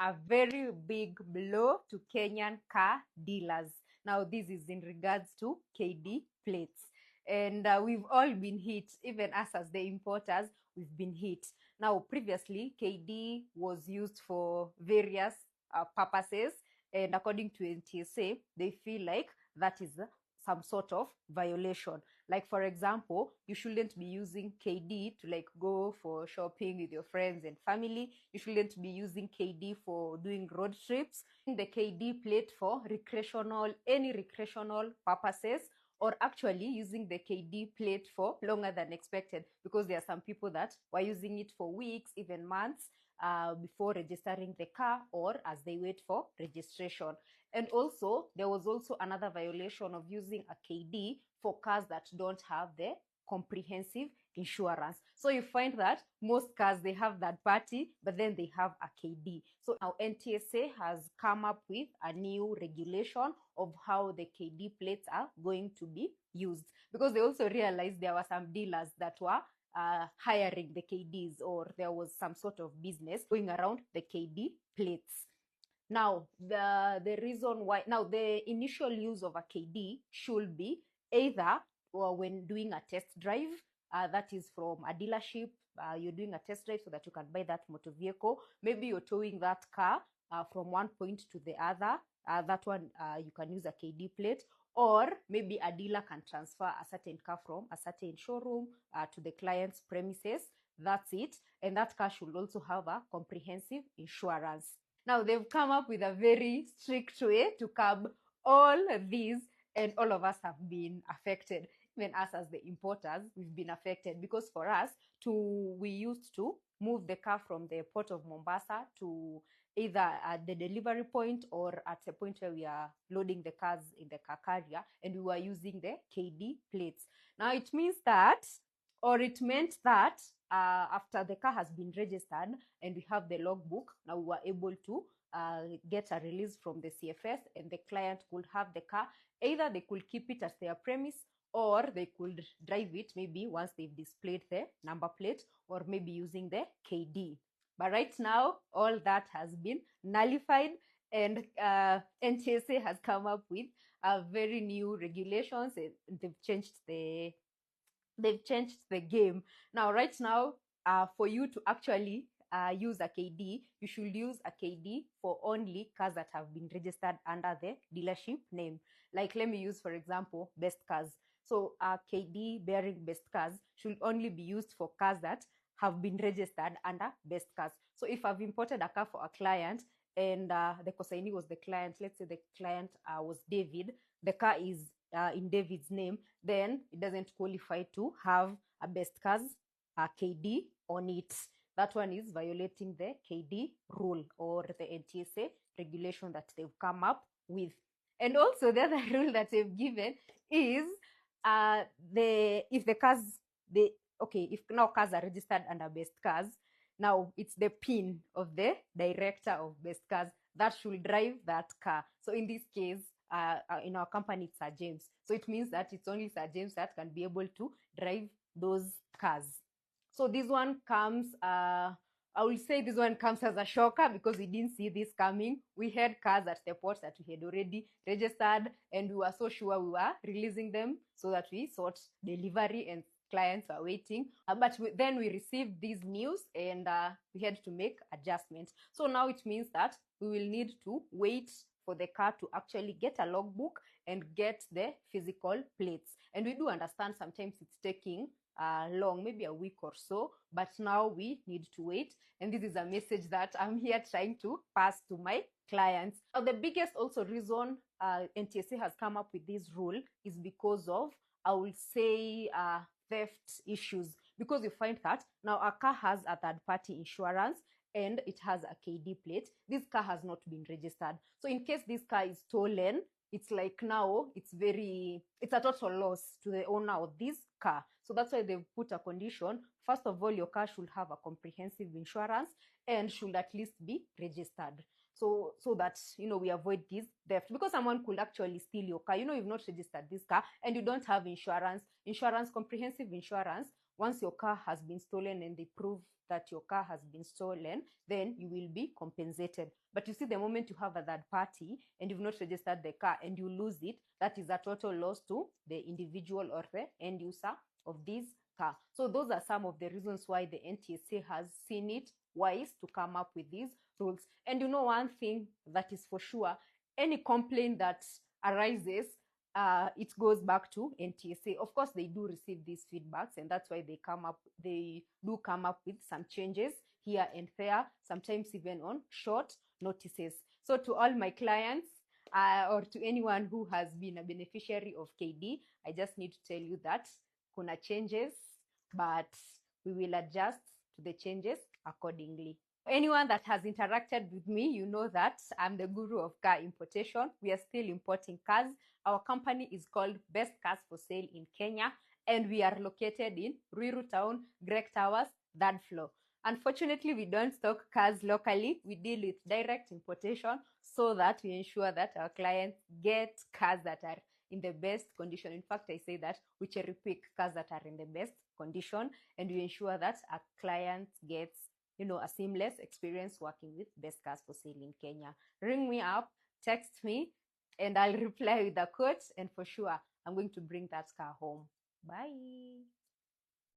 a very big blow to Kenyan car dealers. Now, this is in regards to KD plates. And we've all been hit, even us as the importers, we've been hit. Now, previously, KD was used for various purposes. And according to NTSA, they feel like that is some sort of violation. Like, for example, you shouldn't be using KD to like go for shopping with your friends and family. You shouldn't be using KD for doing road trips. The KD plate for any recreational purposes, or actually using the KD plate for longer than expected, because there are some people that were using it for weeks, even months, before registering the car or as they wait for registration. And also, there was also another violation of using a KD for cars that don't have the comprehensive insurance. So you find that most cars, they have that party, but then they have a KD. So now NTSA has come up with a new regulation of how the KD plates are going to be used, because they also realized there were some dealers that were hiring the KDs, or there was some sort of business going around the KD plates. Now, the reason why, now the initial use of a KD should be either when doing a test drive, that is from a dealership, you're doing a test drive so that you can buy that motor vehicle. Maybe you're towing that car from one point to the other. That one, you can use a KD plate. Or maybe a dealer can transfer a certain car from a certain showroom to the client's premises. That's it. And that car should also have a comprehensive insurance. Now, they've come up with a very strict way to curb all these, and all of us have been affected. Even us as the importers, we've been affected, because for us, we used to move the car from the port of Mombasa to either at the delivery point or at a point where we are loading the cars in the car carrier, and we were using the KD plates. Now, it means that, or it meant that after the car has been registered and we have the logbook, now we were able to get a release from the CFS, and the client could have the car. Either they could keep it at their premise, or they could drive it maybe once they've displayed the number plate, or maybe using the KD. But right now, all that has been nullified, and NTSA has come up with very new regulations, and they've changed the game. Now, right now, for you to actually use a KD, you should use a KD for only cars that have been registered under the dealership name. Like, let me use, for example, Best Cars. So a KD bearing Best Cars should only be used for cars that have been registered under Best Cars. So if I've imported a car for a client, and the consignee was the client, let's say the client was David, the car is in David's name, then it doesn't qualify to have a Best Cars KD on it. That one is violating the KD rule, or the NTSA regulation that they've come up with. And also, the other rule that they've given is if now cars are registered under Best Cars, now it's the PIN of the director of Best Cars that should drive that car. So in this case, in our company, it's Sir James. So it means that it's only Sir James that can be able to drive those cars. So this one comes, I will say this one comes as a shocker, because we didn't see this coming. We had cars at the port that we had already registered, and we were so sure we were releasing them so that we sought delivery, and clients are waiting. But then we received this news, and we had to make adjustments. So now it means that we will need to wait for the car to actually get a logbook and get the physical plates. And we do understand sometimes it's taking long, maybe a week or so, but now we need to wait. And this is a message that I'm here trying to pass to my clients. Now, the biggest also reason NTSA has come up with this rule is because of, I will say, theft issues. Because you find that now a car has a third-party insurance, and it has a KD plate. This car has not been registered. So in case this car is stolen, it's like now it's a total loss to the owner of this car. So that's why they've put a condition. First of all, your car should have a comprehensive insurance and should at least be registered. So that, we avoid this theft, because someone could actually steal your car. You've not registered this car and you don't have insurance, comprehensive insurance once your car has been stolen and they prove that your car has been stolen, then you will be compensated. But you see, the moment you have a third party and you've not registered the car and you lose it, that is a total loss to the individual or the end user of this car. So those are some of the reasons why the NTSA has seen it wise to come up with these rules. And you know, one thing that is for sure, any complaint that arises, it goes back to NTSA. Of course, they do receive these feedbacks, and that's why they do come up with some changes here and there, sometimes even on short notices. So to all my clients, or to anyone who has been a beneficiary of KD, I just need to tell you that kuna changes, but we will adjust to the changes accordingly. Anyone that has interacted with me, you know that I'm the guru of car importation. We are still importing cars. Our company is called Best Cars for Sale in Kenya, and we are located in Ruiru Town, Greek Towers, third floor. Unfortunately, we don't stock cars locally. We deal with direct importation so that we ensure that our clients get cars that are in the best condition. In fact, I say that we cherry pick cars that are in the best condition, and we ensure that our client gets, you know, a seamless experience working with Best Cars for Sale in Kenya. Ring me up, text me, and I'll reply with a quote, and for sure, I'm going to bring that car home. Bye.